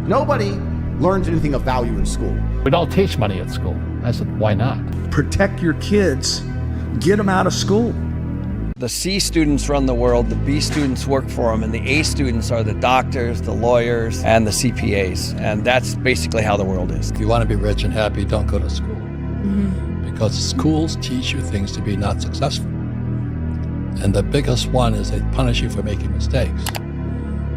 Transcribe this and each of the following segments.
Nobody learns anything of value in school. We don't teach money at school. I said, why not? Protect your kids, get them out of school. The C students run the world, the B students work for them, and the A students are the doctors, the lawyers, and the CPAs. And that's basically how the world is. If you want to be rich and happy, don't go to school. Because schools teach you things to be not successful. And the biggest one is they punish you for making mistakes.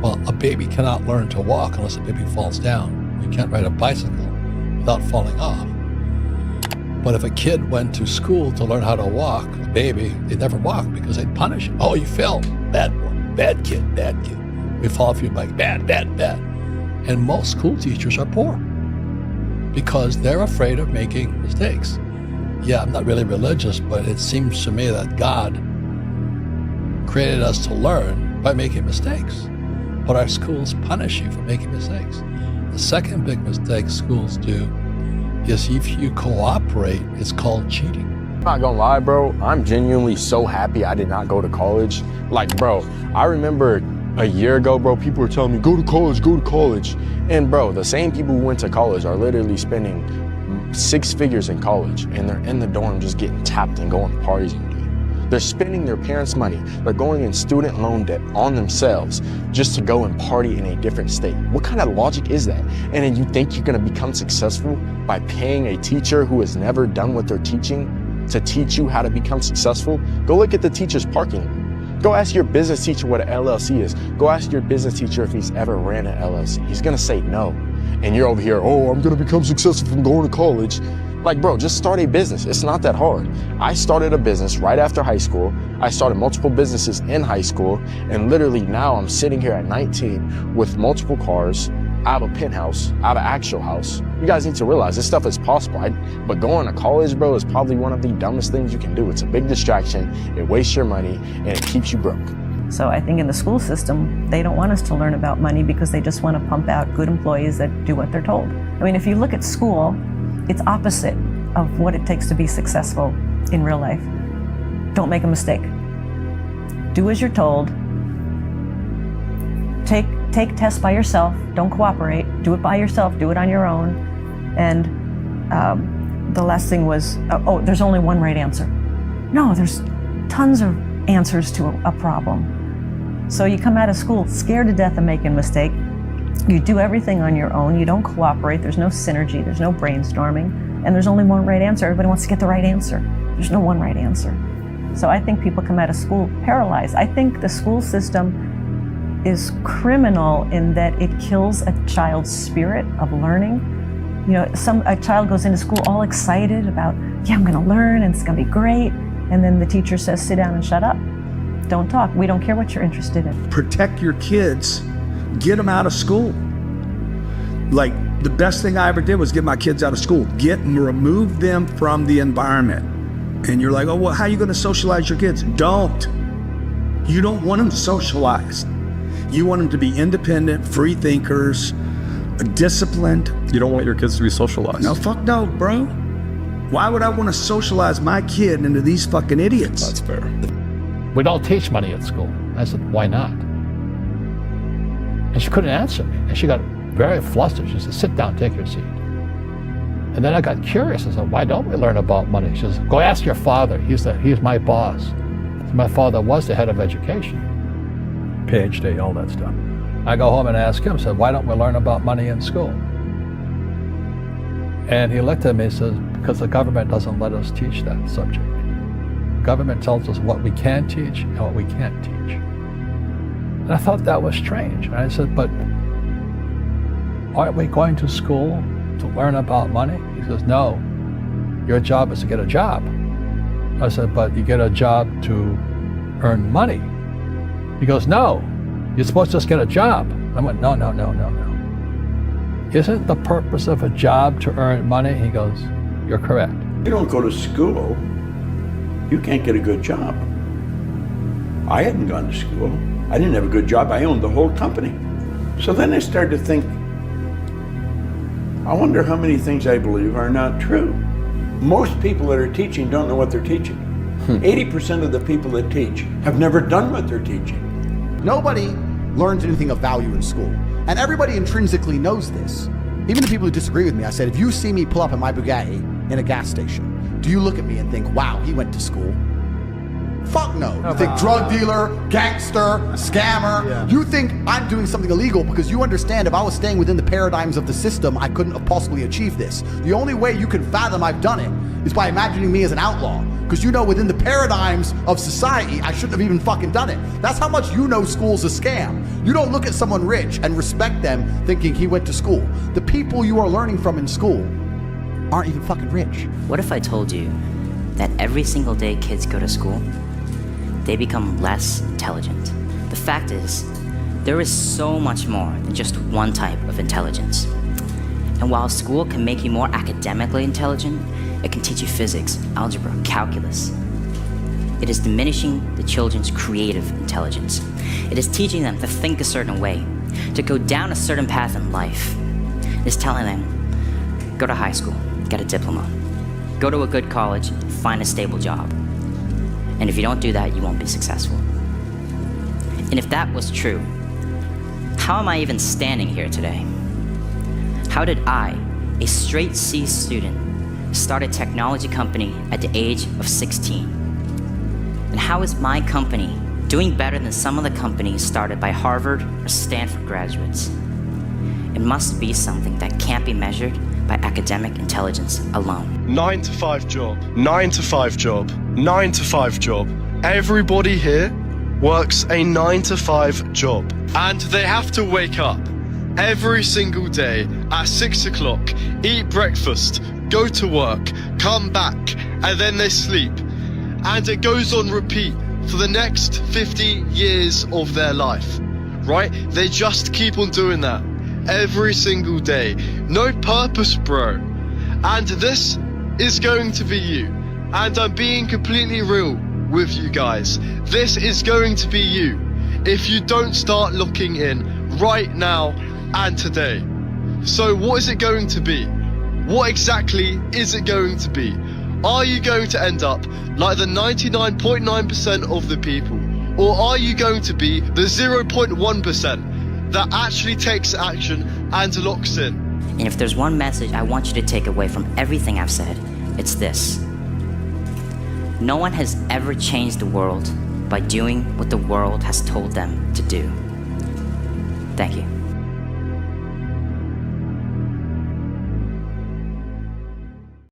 Well, a baby cannot learn to walk unless a baby falls down. You can't ride a bicycle without falling off. But if a kid went to school to learn how to walk, a baby, they'd never walk because they'd punish him. Oh, you fell. Bad boy. Bad kid. Bad kid. We fall off your bike. Bad, bad, bad. And most school teachers are poor because they're afraid of making mistakes. Yeah, I'm not really religious, but it seems to me that God created us to learn by making mistakes. But our schools punish you for making mistakes. The second big mistake schools do is if you cooperate, it's called cheating. I'm not gonna lie, bro, I'm genuinely so happy I did not go to college. Like, bro, I remember a year ago, bro, people were telling me, go to college, go to college. And bro, the same people who went to college are literally spending 6 figures in college, and they're in the dorm just getting tapped and going to parties and doing. They're spending their parents' money. They're going in student loan debt on themselves just to go and party in a different state. What kind of logic is that? And then you think you're gonna become successful by paying a teacher who has never done what they're teaching to teach you how to become successful? Go look at the teacher's parking lot. Go ask your business teacher what an LLC is. Go ask your business teacher if he's ever ran an LLC. He's gonna say no. And you're over here, oh, I'm gonna become successful from going to college. Like, bro, just start a business. It's not that hard. I started a business right after high school. I started multiple businesses in high school. And literally now I'm sitting here at 19 with multiple cars. I have a penthouse. I have an actual house. You guys need to realize this stuff is possible. But going to college, bro, is probably one of the dumbest things you can do. It's a big distraction. It wastes your money and it keeps you broke. So I think in the school system, they don't want us to learn about money because they just want to pump out good employees that do what they're told. I mean, if you look at school, it's opposite of what it takes to be successful in real life. Don't make a mistake. Do as you're told. Take tests by yourself. Don't cooperate. Do it by yourself. Do it on your own. And the last thing was, there's only one right answer. No, there's tons of answers to a problem. So you come out of school scared to death of making a mistake. You do everything on your own. You don't cooperate. There's no synergy. There's no brainstorming. And there's only one right answer. Everybody wants to get the right answer. There's no one right answer. So I think people come out of school paralyzed. I think the school system is criminal in that it kills a child's spirit of learning. You know, a child goes into school all excited about, yeah, I'm gonna learn and it's gonna be great. And then the teacher says, sit down and shut up. Don't talk. We don't care what you're interested in. Protect your kids, get them out of school. Like, the best thing I ever did was get my kids out of school, remove them from the environment. And you're like, oh, well, how are you gonna socialize your kids? Don't. You don't want them socialized. You want them to be independent, free thinkers, disciplined. You don't want your kids to be socialized. No, fuck no, bro. Why would I want to socialize my kid into these fucking idiots? That's fair. We don't teach money at school. I said, why not? And she couldn't answer me. And she got very flustered. She said, sit down, take your seat. And then I got curious. I said, why don't we learn about money? She says, go ask your father. He's my boss. So my father was the head of education. PhD, all that stuff. I go home and ask him, said, why don't we learn about money in school? And he looked at me and says, because the government doesn't let us teach that subject. The government tells us what we can teach and what we can't teach. And I thought that was strange. And I said, but aren't we going to school to learn about money? He says, no, your job is to get a job. I said, but you get a job to earn money. He goes, no, you're supposed to just get a job. I went, no. Isn't the purpose of a job to earn money? He goes, you're correct. You don't go to school, you can't get a good job. I hadn't gone to school. I didn't have a good job. I owned the whole company. So then I started to think, I wonder how many things I believe are not true. Most people that are teaching don't know what they're teaching. 80% of the people that teach have never done what they're teaching. Nobody learned anything of value in school. And everybody intrinsically knows this. Even the people who disagree with me, I said, if you see me pull up in my Bugatti in a gas station, do you look at me and think, wow, he went to school? Fuck no. You think drug dealer, gangster, scammer. Yeah. You think I'm doing something illegal because you understand if I was staying within the paradigms of the system, I couldn't have possibly achieved this. The only way you can fathom I've done it is by imagining me as an outlaw. Because you know within the paradigms of society, I shouldn't have even fucking done it. That's how much you know school's a scam. You don't look at someone rich and respect them thinking he went to school. The people you are learning from in school aren't even fucking rich. What if I told you that every single day kids go to school, they become less intelligent? The fact is, there is so much more than just one type of intelligence. And while school can make you more academically intelligent, it can teach you physics, algebra, calculus. It is diminishing the children's creative intelligence. It is teaching them to think a certain way, to go down a certain path in life. It is telling them, go to high school, get a diploma, go to a good college, find a stable job. And if you don't do that, you won't be successful. And if that was true, how am I even standing here today? How did I, a straight C student, start a technology company at the age of 16? And how is my company doing better than some of the companies started by Harvard or Stanford graduates? It must be something that can't be measured by academic intelligence alone. 9 to 5 job, 9 to 5 job, 9 to 5 job. Everybody here works a 9 to 5 job. And they have to wake up every single day at 6 o'clock, eat breakfast, go to work, come back, and then they sleep. And it goes on repeat for the next 50 years of their life, right? They just keep on doing that every single day. No purpose, bro. And this is going to be you. And I'm being completely real with you guys. This is going to be you if you don't start looking in right now and today. So what is it going to be? What exactly is it going to be? Are you going to end up like the 99.9% of the people? Or are you going to be the 0.1% that actually takes action and locks in? And if there's one message I want you to take away from everything I've said, it's this. No one has ever changed the world by doing what the world has told them to do. Thank you.